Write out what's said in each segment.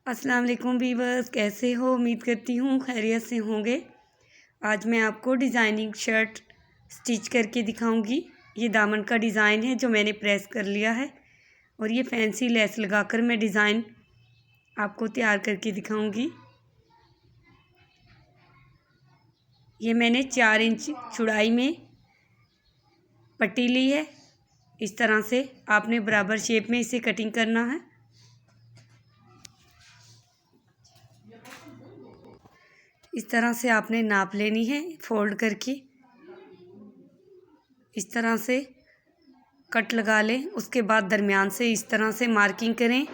अस्सलाम वालेकुम वीवर्स, कैसे हो? उम्मीद करती हूँ खैरियत से होंगे। आज मैं आपको डिज़ाइनिंग शर्ट स्टिच करके दिखाऊंगी। ये दामन का डिज़ाइन है जो मैंने प्रेस कर लिया है और ये फैंसी लेस लगाकर मैं डिज़ाइन आपको तैयार करके दिखाऊंगी। ये मैंने 4 इंच चौड़ाई में पट्टी ली है। इस तरह से आपने बराबर शेप में इसे कटिंग करना है। इस तरह से आपने नाप लेनी है फोल्ड करके। इस तरह से कट लगा लें। उसके बाद दरमियान से इस तरह से मार्किंग करें।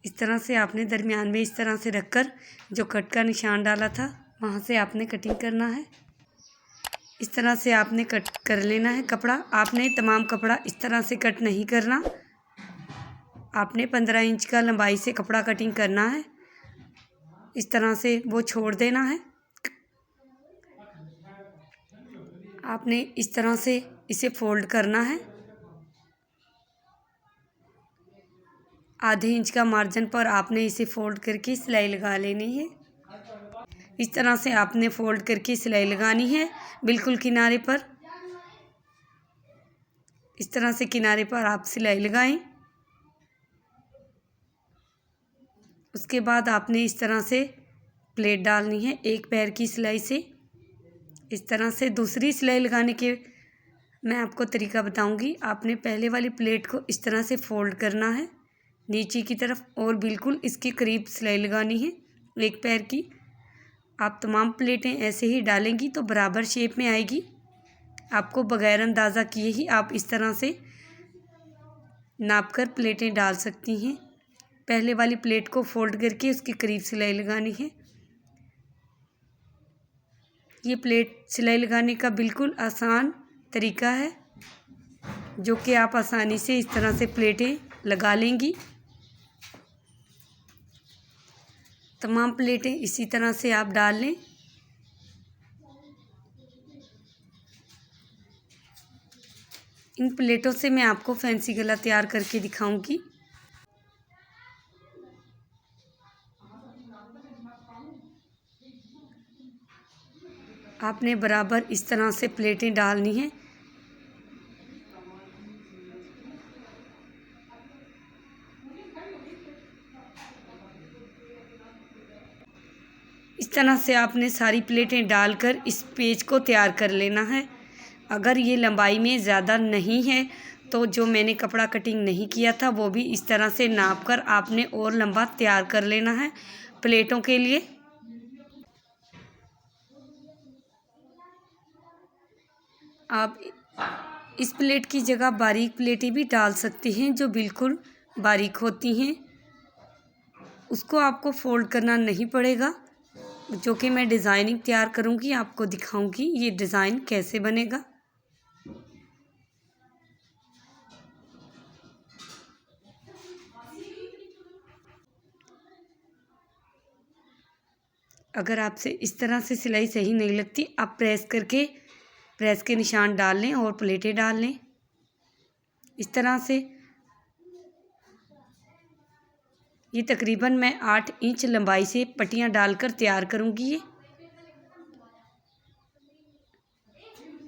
इस तरह से आपने दरमियान में इस तरह से रखकर जो कट का निशान डाला था वहाँ से आपने कटिंग करना है। इस तरह से आपने कट कर लेना है कपड़ा। आपने तमाम कपड़ा इस तरह से कट नहीं करना। आपने 15 इंच का लंबाई से कपड़ा कटिंग करना है। इस तरह से वो छोड़ देना है। आपने इस तरह से इसे फोल्ड करना है। आधे इंच का मार्जिन पर आपने इसे फोल्ड करके सिलाई लगा लेनी है। इस तरह से आपने फोल्ड करके सिलाई लगानी है बिल्कुल किनारे पर। इस तरह से किनारे पर आप सिलाई लगाएं। उसके बाद आपने इस तरह से प्लेट डालनी है एक पैर की सिलाई से। इस तरह से दूसरी सिलाई लगाने के मैं आपको तरीका बताऊंगी। आपने पहले वाली प्लेट को इस तरह से फोल्ड करना है नीचे की तरफ और बिल्कुल इसके करीब सिलाई लगानी है एक पैर की। आप तमाम प्लेटें ऐसे ही डालेंगी तो बराबर शेप में आएगी। आपको बगैर अंदाज़ा किए ही आप इस तरह से नापकर प्लेटें डाल सकती हैं। पहले वाली प्लेट को फोल्ड करके उसके करीब सिलाई लगानी है। ये प्लेट सिलाई लगाने का बिल्कुल आसान तरीका है जो कि आप आसानी से इस तरह से प्लेटें लगा लेंगी। तमाम प्लेटें इसी तरह से आप डाल लें। इन प्लेटों से मैं आपको फैंसी गला तैयार करके दिखाऊंगी। आपने बराबर इस तरह से प्लेटें डालनी हैं। इस तरह से आपने सारी प्लेटें डालकर इस पेज को तैयार कर लेना है। अगर ये लंबाई में ज़्यादा नहीं है तो जो मैंने कपड़ा कटिंग नहीं किया था वो भी इस तरह से नाप कर आपने और लंबा तैयार कर लेना है प्लेटों के लिए। आप इस प्लेट की जगह बारीक प्लेटें भी डाल सकते हैं जो बिल्कुल बारीक होती हैं। उसको आपको फोल्ड करना नहीं पड़ेगा। जो कि मैं डिज़ाइनिंग तैयार करूँगी आपको दिखाऊँगी ये डिज़ाइन कैसे बनेगा। अगर आपसे इस तरह से सिलाई सही नहीं लगती आप प्रेस के निशान डाल लें और प्लेटें डाल लें। इस तरह से ये तकरीबन मैं 8 इंच लंबाई से पट्टियाँ डालकर तैयार करूँगी ये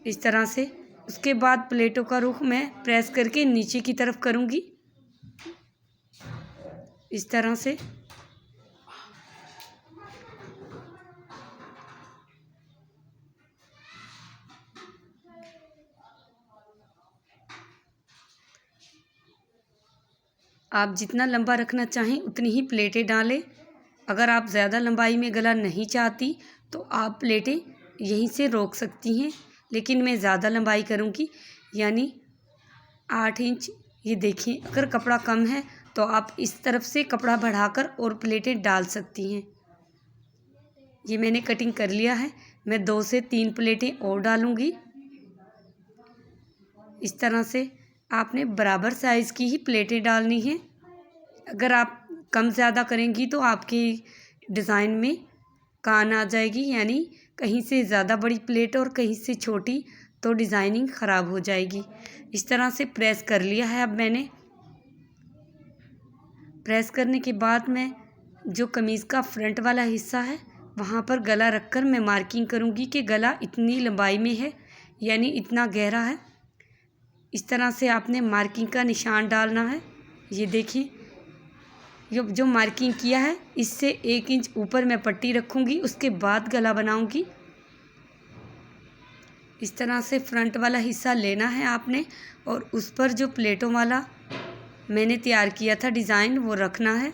इस तरह से। उसके बाद प्लेटों का रुख मैं प्रेस करके नीचे की तरफ करूँगी इस तरह से। आप जितना लंबा रखना चाहें उतनी ही प्लेटें डालें। अगर आप ज़्यादा लंबाई में गला नहीं चाहती तो आप प्लेटें यहीं से रोक सकती हैं, लेकिन मैं ज़्यादा लंबाई करूँगी यानी 8 इंच। ये देखिए अगर कपड़ा कम है तो आप इस तरफ से कपड़ा बढ़ाकर और प्लेटें डाल सकती हैं। ये मैंने कटिंग कर लिया है। मैं 2 से 3 प्लेटें और डालूँगी इस तरह से। आपने बराबर साइज़ की ही प्लेटें डालनी हैं। अगर आप कम ज़्यादा करेंगी तो आपकी डिज़ाइन में कान आ जाएगी यानी कहीं से ज़्यादा बड़ी प्लेट और कहीं से छोटी तो डिज़ाइनिंग ख़राब हो जाएगी। इस तरह से प्रेस कर लिया है। अब मैंने प्रेस करने के बाद मैं जो कमीज़ का फ्रंट वाला हिस्सा है वहाँ पर गला रखकर मैं मार्किंग करूँगी कि गला इतनी लंबाई में है, यानी इतना गहरा है। इस तरह से आपने मार्किंग का निशान डालना है। ये देखिए, ये जो मार्किंग किया है इससे 1 इंच ऊपर मैं पट्टी रखूँगी, उसके बाद गला बनाऊँगी। इस तरह से फ्रंट वाला हिस्सा लेना है आपने और उस पर जो प्लेटों वाला मैंने तैयार किया था डिज़ाइन वो रखना है।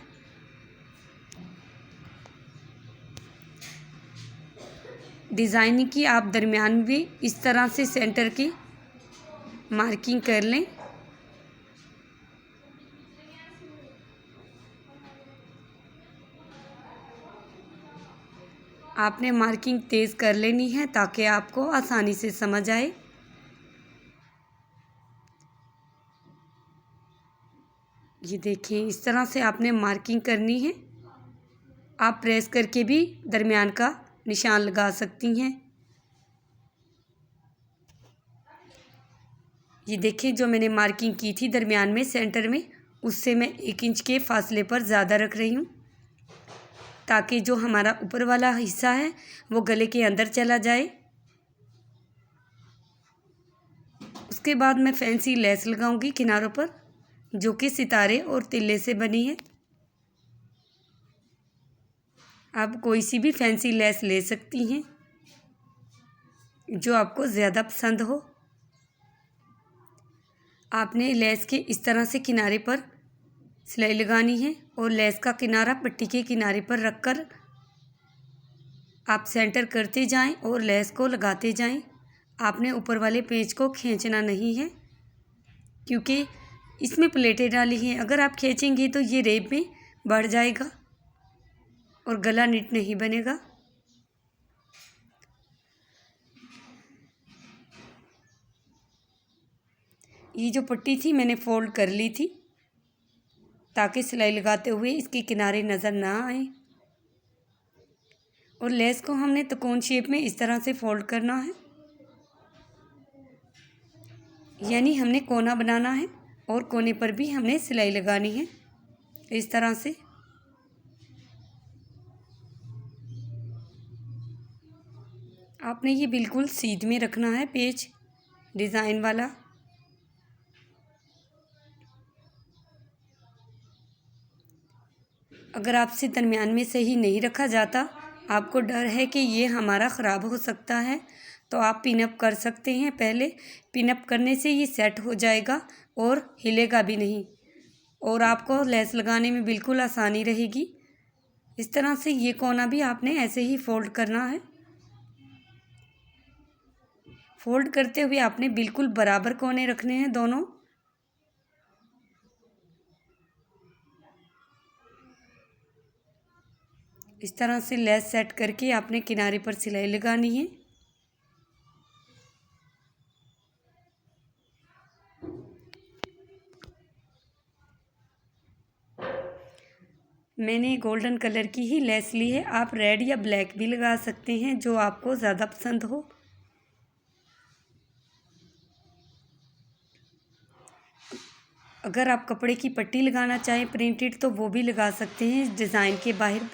डिज़ाइन की आप दरमियान भी इस तरह से सेंटर की मार्किंग कर लें। आपने मार्किंग तेज़ कर लेनी है ताकि आपको आसानी से समझ आए। ये देखिए, इस तरह से आपने मार्किंग करनी है। आप प्रेस करके भी दरमियान का निशान लगा सकती हैं। ये देखिए, जो मैंने मार्किंग की थी दरमियान में सेंटर में, उससे मैं 1 इंच के फासले पर ज़्यादा रख रही हूँ ताकि जो हमारा ऊपर वाला हिस्सा है वो गले के अंदर चला जाए। उसके बाद मैं फैंसी लेस लगाऊंगी किनारों पर, जो कि सितारे और तिल्ले से बनी है। आप कोई सी भी फैंसी लेस ले सकती हैं जो आपको ज़्यादा पसंद हो। आपने लेस के इस तरह से किनारे पर सिलाई लगानी है और लेस का किनारा पट्टी के किनारे पर रखकर आप सेंटर करते जाएं और लेस को लगाते जाएं। आपने ऊपर वाले पेच को खींचना नहीं है क्योंकि इसमें प्लेटें डाली हैं। अगर आप खींचेंगे तो ये रेब में बढ़ जाएगा और गला नीट नहीं बनेगा। ये जो पट्टी थी मैंने फोल्ड कर ली थी ताकि सिलाई लगाते हुए इसके किनारे नज़र ना आए। और लेस को हमने त्रिकोण शेप में इस तरह से फोल्ड करना है, यानी हमने कोना बनाना है और कोने पर भी हमने सिलाई लगानी है इस तरह से। आपने ये बिल्कुल सीध में रखना है पेच डिज़ाइन वाला। अगर आपसे दरमियान में सही नहीं रखा जाता, आपको डर है कि ये हमारा ख़राब हो सकता है, तो आप पिनअप कर सकते हैं। पहले पिनअप करने से ये सेट हो जाएगा और हिलेगा भी नहीं और आपको लेस लगाने में बिल्कुल आसानी रहेगी। इस तरह से ये कोना भी आपने ऐसे ही फोल्ड करना है। फोल्ड करते हुए आपने बिल्कुल बराबर कोने रखने हैं दोनों। इस तरह से लेस सेट करके आपने किनारे पर सिलाई लगानी है। मैंने गोल्डन कलर की ही लेस ली है। आप रेड या ब्लैक भी लगा सकते हैं, जो आपको ज़्यादा पसंद हो। अगर आप कपड़े की पट्टी लगाना चाहें प्रिंटेड तो वो भी लगा सकते हैं इस डिज़ाइन के बाहर।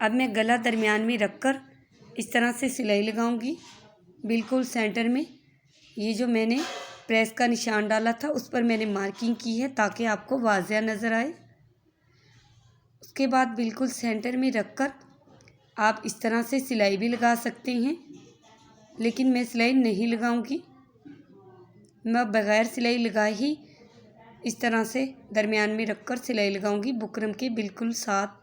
अब मैं गला दरमियान में रखकर इस तरह से सिलाई लगाऊंगी बिल्कुल सेंटर में। ये जो मैंने प्रेस का निशान डाला था उस पर मैंने मार्किंग की है ताकि आपको वाज़िया नज़र आए। उसके बाद बिल्कुल सेंटर में रखकर आप इस तरह से सिलाई भी लगा सकते हैं, लेकिन मैं सिलाई नहीं लगाऊंगी। मैं बग़ैर सिलाई लगाए ही इस तरह से दरमियान में रखकर सिलाई लगाऊंगी बुकरम के बिल्कुल साथ।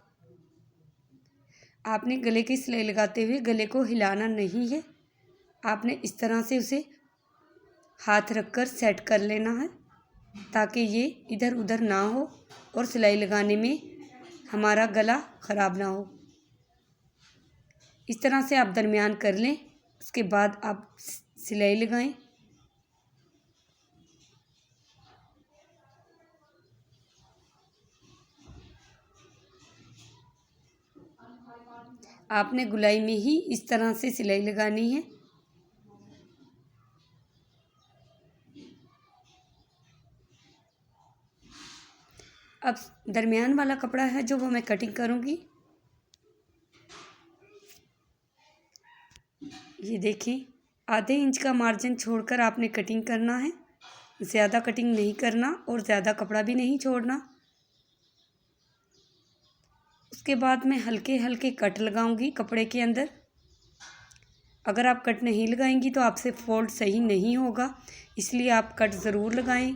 आपने गले की सिलाई लगाते हुए गले को हिलाना नहीं है। आपने इस तरह से उसे हाथ रखकर सेट कर लेना है ताकि ये इधर उधर ना हो और सिलाई लगाने में हमारा गला ख़राब ना हो। इस तरह से आप दरमियान कर लें, उसके बाद आप सिलाई लगाएं। आपने गुलाई में ही इस तरह से सिलाई लगानी है। अब दरमियान वाला कपड़ा है जो वो मैं कटिंग करूँगी। ये देखिए, आधे इंच का मार्जिन छोड़कर आपने कटिंग करना है, ज़्यादा कटिंग नहीं करना और ज़्यादा कपड़ा भी नहीं छोड़ना। उसके बाद मैं हल्के हल्के कट लगाऊंगी कपड़े के अंदर। अगर आप कट नहीं लगाएंगी तो आपसे फोल्ड सही नहीं होगा, इसलिए आप कट ज़रूर लगाएं।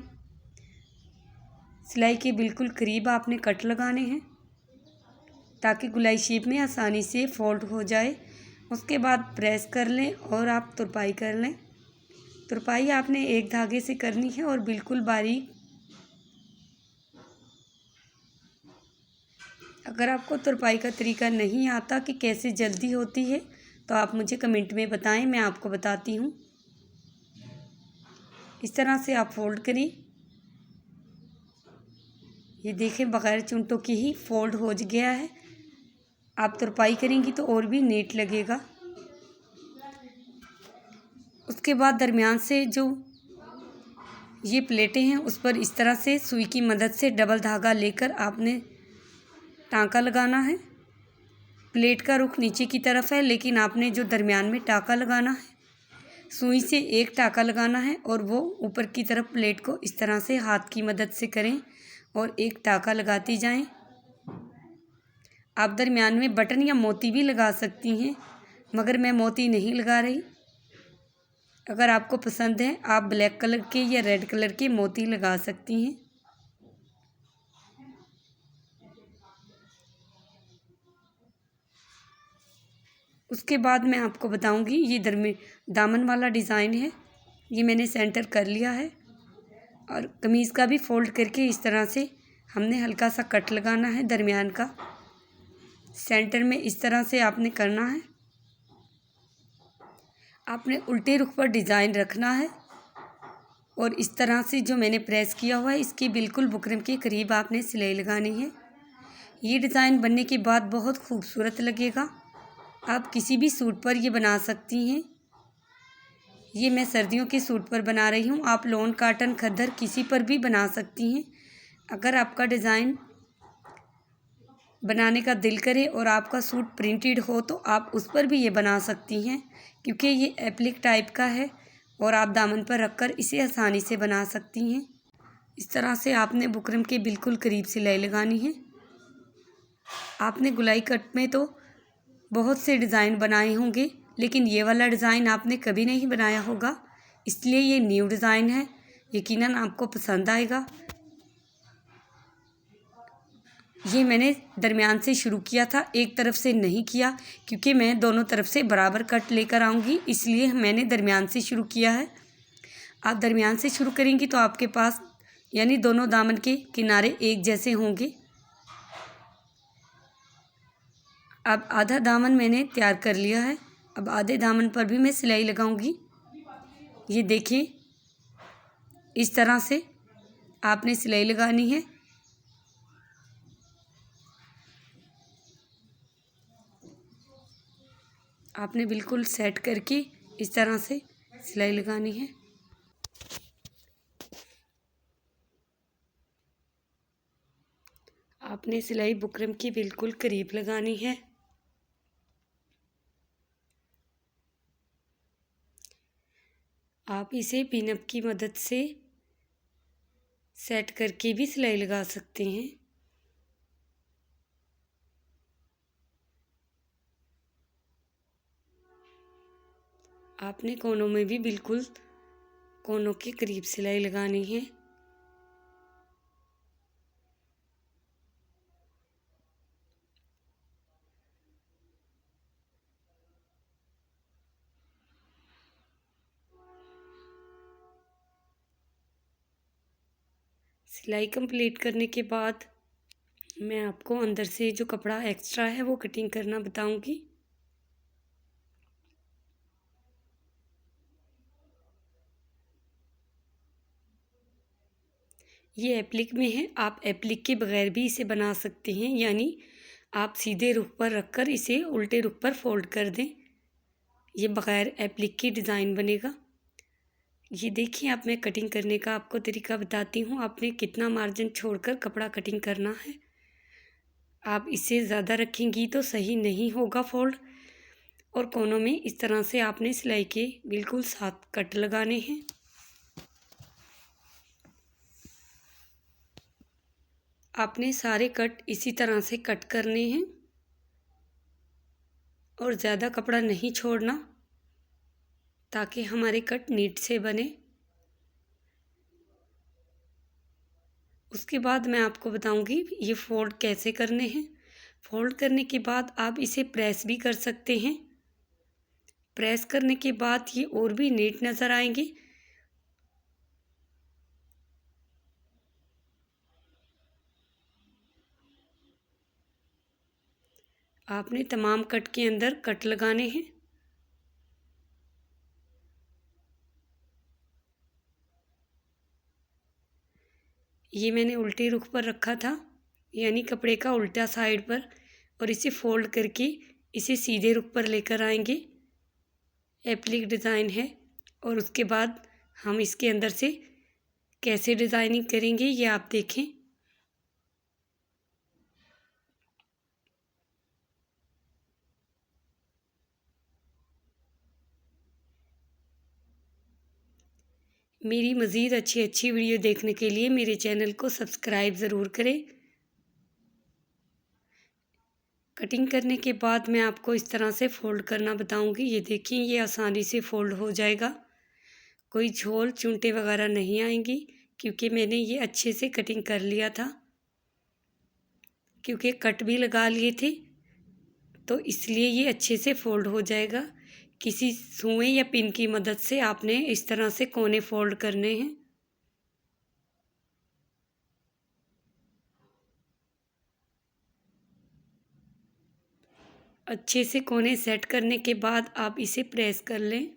सिलाई के बिल्कुल करीब आपने कट लगाने हैं ताकि गुलाई शेप में आसानी से फोल्ड हो जाए। उसके बाद प्रेस कर लें और आप तुरपाई कर लें। तुरपाई आपने एक धागे से करनी है और बिल्कुल बारीक। अगर आपको तुरपाई का तरीका नहीं आता कि कैसे जल्दी होती है तो आप मुझे कमेंट में बताएं, मैं आपको बताती हूँ। इस तरह से आप फोल्ड करें। ये देखें, बग़ैर चुंटों की ही फोल्ड हो गया है। आप तुरपाई करेंगी तो और भी नीट लगेगा। उसके बाद दरमियान से जो ये प्लेटें हैं उस पर इस तरह से सुई की मदद से डबल धागा लेकर आपने टाँका लगाना है। प्लेट का रुख नीचे की तरफ है, लेकिन आपने जो दरमियान में टाँका लगाना है, सुई से एक टाँका लगाना है और वो ऊपर की तरफ प्लेट को इस तरह से हाथ की मदद से करें और एक टाँका लगाती जाएं। आप दरमियान में बटन या मोती भी लगा सकती हैं, मगर मैं मोती नहीं लगा रही। अगर आपको पसंद है आप ब्लैक कलर के या रेड कलर के मोती लगा सकती हैं। उसके बाद मैं आपको बताऊंगी, ये दामन वाला डिज़ाइन है, ये मैंने सेंटर कर लिया है और कमीज़ का भी फोल्ड करके इस तरह से हमने हल्का सा कट लगाना है दरमियान का। सेंटर में इस तरह से आपने करना है। आपने उल्टे रुख पर डिज़ाइन रखना है और इस तरह से जो मैंने प्रेस किया हुआ है इसके बिल्कुल बुकरम के करीब आपने सिलाई लगानी है। ये डिज़ाइन बनने के बाद बहुत खूबसूरत लगेगा। आप किसी भी सूट पर ये बना सकती हैं। ये मैं सर्दियों के सूट पर बना रही हूँ, आप लॉन, काटन, खद्दर किसी पर भी बना सकती हैं। अगर आपका डिज़ाइन बनाने का दिल करे और आपका सूट प्रिंटेड हो तो आप उस पर भी ये बना सकती हैं, क्योंकि ये एप्लिक टाइप का है और आप दामन पर रखकर इसे आसानी से बना सकती हैं। इस तरह से आपने बुकरम के बिल्कुल करीब सिलाई लगानी है। आपने गुलाई कट में तो बहुत से डिज़ाइन बनाए होंगे, लेकिन ये वाला डिज़ाइन आपने कभी नहीं बनाया होगा, इसलिए ये न्यू डिज़ाइन है। यकीनन आपको पसंद आएगा। ये मैंने दरमियान से शुरू किया था, एक तरफ से नहीं किया, क्योंकि मैं दोनों तरफ से बराबर कट लेकर आऊँगी, इसलिए मैंने दरमियान से शुरू किया है। आप दरमियान से शुरू करेंगी तो आपके पास यानी दोनों दामन के किनारे एक जैसे होंगे। अब आधा दामन मैंने तैयार कर लिया है। अब आधे दामन पर भी मैं सिलाई लगाऊंगी। ये देखिए, इस तरह से आपने सिलाई लगानी है। आपने बिल्कुल सेट करके इस तरह से सिलाई लगानी है। आपने सिलाई बुकरम की बिल्कुल करीब लगानी है। आप इसे पिनअप की मदद से सेट करके भी सिलाई लगा सकते हैं। आपने कोनों में भी बिल्कुल कोनों के करीब सिलाई लगानी है। सिलाई कंप्लीट करने के बाद मैं आपको अंदर से जो कपड़ा एक्स्ट्रा है वो कटिंग करना बताऊंगी। ये एप्लिक में है, आप एप्लिक के बगैर भी इसे बना सकते हैं, यानी आप सीधे रुख पर रखकर इसे उल्टे रुख पर फोल्ड कर दें। ये बगैर एप्लिक के डिज़ाइन बनेगा। ये देखिए, आप मैं कटिंग करने का आपको तरीका बताती हूँ। आपने कितना मार्जिन छोड़कर कपड़ा कटिंग करना है। आप इससे ज़्यादा रखेंगी तो सही नहीं होगा फोल्ड। और कोनों में इस तरह से आपने सिलाई के बिल्कुल साथ कट लगाने हैं। आपने सारे कट इसी तरह से कट करने हैं और ज़्यादा कपड़ा नहीं छोड़ना, ताकि हमारे कट नीट से बने। उसके बाद मैं आपको बताऊंगी ये फोल्ड कैसे करने हैं। फोल्ड करने के बाद आप इसे प्रेस भी कर सकते हैं। प्रेस करने के बाद ये और भी नीट नज़र आएंगे। आपने तमाम कट के अंदर कट लगाने हैं। ये मैंने उल्टे रुख पर रखा था, यानी कपड़े का उल्टा साइड पर, और इसे फोल्ड करके इसे सीधे रुख पर लेकर आएंगे। एप्लिक डिज़ाइन है। और उसके बाद हम इसके अंदर से कैसे डिज़ाइनिंग करेंगे ये आप देखें। मेरी मज़ीद अच्छी वीडियो देखने के लिए मेरे चैनल को सब्सक्राइब ज़रूर करें। कटिंग करने के बाद मैं आपको इस तरह से फ़ोल्ड करना बताऊंगी। ये देखिए, ये आसानी से फ़ोल्ड हो जाएगा। कोई झोल चुंटे वगैरह नहीं आएंगी, क्योंकि मैंने ये अच्छे से कटिंग कर लिया था, क्योंकि कट भी लगा लिए थे, तो इसलिए ये अच्छे से फ़ोल्ड हो जाएगा। किसी सुई या पिन की मदद से आपने इस तरह से कोने फ़ोल्ड करने हैं। अच्छे से कोने सेट करने के बाद आप इसे प्रेस कर लें।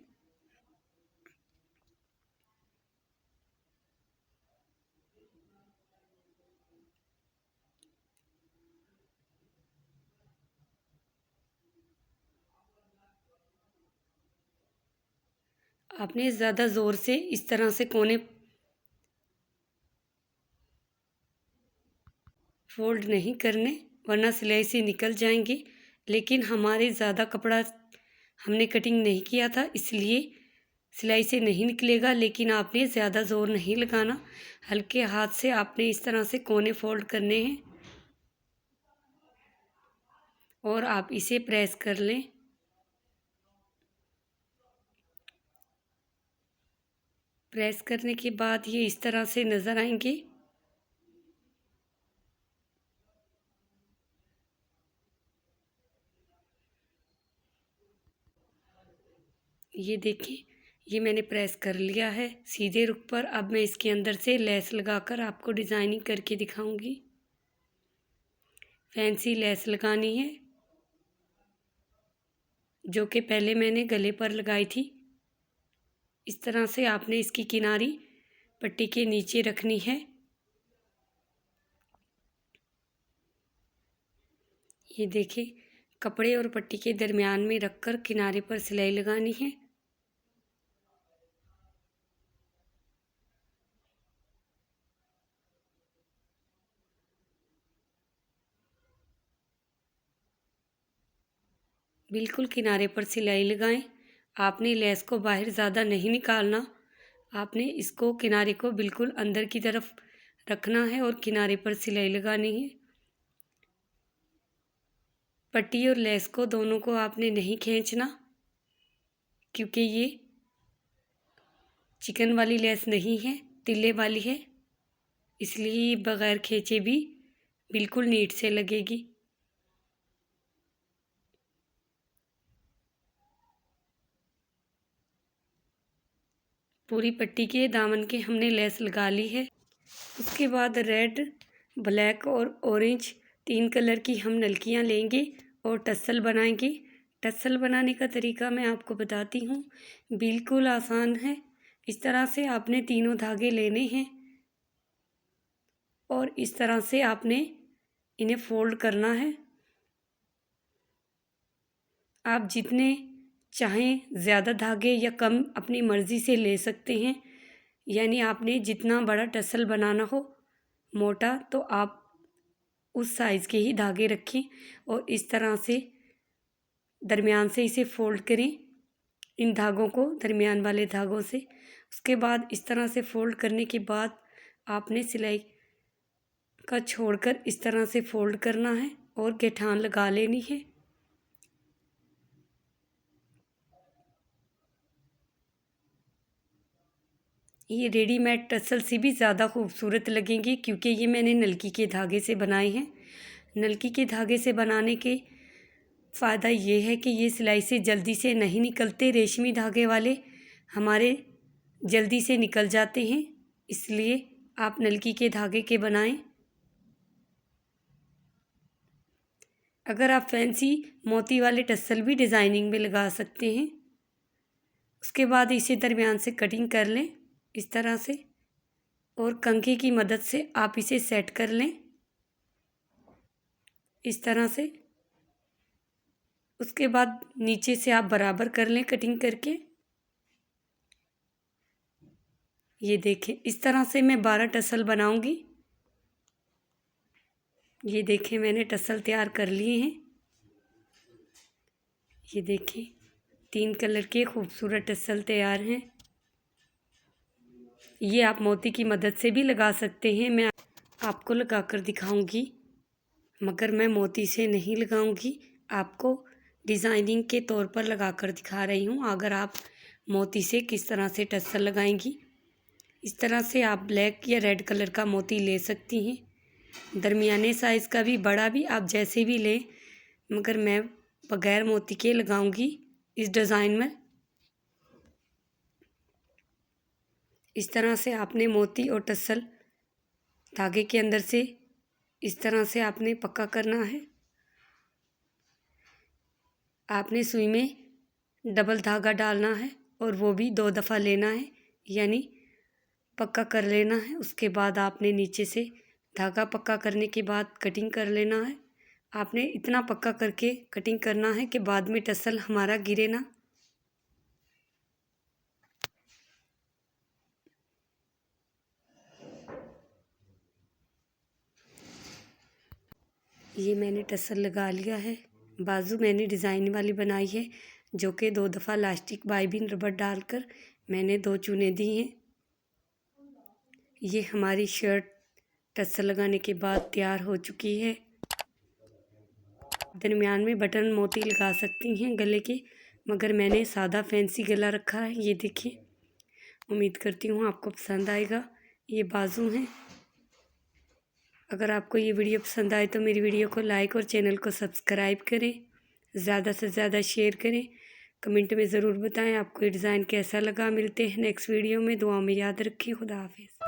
आपने ज़्यादा ज़ोर से इस तरह से कोने फोल्ड नहीं करने, वरना सिलाई से निकल जाएंगे। लेकिन हमारे ज़्यादा कपड़ा हमने कटिंग नहीं किया था, इसलिए सिलाई से नहीं निकलेगा। लेकिन आपने ज़्यादा ज़ोर नहीं लगाना, हल्के हाथ से आपने इस तरह से कोने फोल्ड करने हैं और आप इसे प्रेस कर लें। प्रेस करने के बाद ये इस तरह से नज़र आएंगे। ये देखिए, ये मैंने प्रेस कर लिया है सीधे रुख पर। अब मैं इसके अंदर से लेस लगाकर आपको डिज़ाइनिंग करके दिखाऊंगी। फैंसी लेस लगानी है, जो कि पहले मैंने गले पर लगाई थी। इस तरह से आपने इसकी किनारी पट्टी के नीचे रखनी है। ये देखिए, कपड़े और पट्टी के दरमियान में रखकर किनारे पर सिलाई लगानी है। बिल्कुल किनारे पर सिलाई लगाएं। आपने लेस को बाहर ज़्यादा नहीं निकालना, आपने इसको किनारे को बिल्कुल अंदर की तरफ रखना है और किनारे पर सिलाई लगानी है। पट्टी और लेस को दोनों को आपने नहीं खींचना, क्योंकि ये चिकन वाली लेस नहीं है, तिल्ले वाली है, इसलिए बग़ैर खींचे भी बिल्कुल नीट से लगेगी। पूरी पट्टी के दामन के हमने लेस लगा ली है। उसके बाद रेड, ब्लैक और ऑरेंज 3 कलर की हम नलकियाँ लेंगे और टसल बनाएंगे। टसल बनाने का तरीका मैं आपको बताती हूँ, बिल्कुल आसान है। इस तरह से आपने तीनों धागे लेने हैं और इस तरह से आपने इन्हें फोल्ड करना है। आप जितने चाहें ज़्यादा धागे या कम अपनी मर्ज़ी से ले सकते हैं। यानी आपने जितना बड़ा टसल बनाना हो मोटा, तो आप उस साइज़ के ही धागे रखें और इस तरह से दरमियान से इसे फोल्ड करें, इन धागों को दरमियान वाले धागों से। उसके बाद इस तरह से फोल्ड करने के बाद आपने सिलाई का छोड़कर इस तरह से फोल्ड करना है और गठान लगा लेनी है। ये रेडीमेड टसल से भी ज़्यादा खूबसूरत लगेंगे, क्योंकि ये मैंने नलकी के धागे से बनाए हैं। नलकी के धागे से बनाने के फ़ायदा ये है कि ये सिलाई से जल्दी से नहीं निकलते, रेशमी धागे वाले हमारे जल्दी से निकल जाते हैं, इसलिए आप नलकी के धागे के बनाएं। अगर आप फैंसी मोती वाले टसल भी डिज़ाइनिंग में लगा सकते हैं। उसके बाद इसे दरमियान से कटिंग कर लें इस तरह से, और कंघी की मदद से आप इसे सेट कर लें इस तरह से। उसके बाद नीचे से आप बराबर कर लें कटिंग करके। ये देखें, इस तरह से मैं 12 टसल बनाऊंगी। ये देखें, मैंने टसल तैयार कर लिए हैं। ये देखें, 3 कलर के खूबसूरत टसल तैयार हैं। ये आप मोती की मदद से भी लगा सकते हैं, मैं आपको लगा कर दिखाऊंगी, मगर मैं मोती से नहीं लगाऊंगी, आपको डिज़ाइनिंग के तौर पर लगा कर दिखा रही हूँ। अगर आप मोती से किस तरह से टसल लगाएंगी, इस तरह से आप ब्लैक या रेड कलर का मोती ले सकती हैं। दरमियाने साइज़ का भी, बड़ा भी, आप जैसे भी लें, मगर मैं बगैर मोती के लगाऊंगी इस डिज़ाइन में। इस तरह से आपने मोती और टसल धागे के अंदर से इस तरह से आपने पक्का करना है। आपने सुई में डबल धागा डालना है और वो भी 2 दफ़ा लेना है, यानी पक्का कर लेना है। उसके बाद आपने नीचे से धागा पक्का करने के बाद कटिंग कर लेना है। आपने इतना पक्का करके कटिंग करना है कि बाद में टसल हमारा गिरे ना। ये मैंने टसल लगा लिया है। बाजू मैंने डिज़ाइन वाली बनाई है, जो कि 2 दफ़ा लास्टिक बाइबिन रबड़ डालकर मैंने 2 चूने दी हैं। ये हमारी शर्ट टसल लगाने के बाद तैयार हो चुकी है। दरमियान में बटन मोती लगा सकती हैं गले के, मगर मैंने सादा फैंसी गला रखा है। ये देखिए, उम्मीद करती हूँ आपको पसंद आएगा। ये बाजू हैं। अगर आपको ये वीडियो पसंद आए तो मेरी वीडियो को लाइक और चैनल को सब्सक्राइब करें, ज़्यादा से ज़्यादा शेयर करें। कमेंट में ज़रूर बताएं आपको ये डिज़ाइन कैसा लगा। मिलते हैं नेक्स्ट वीडियो में। दुआ में याद रखें। खुदा हाफिज़।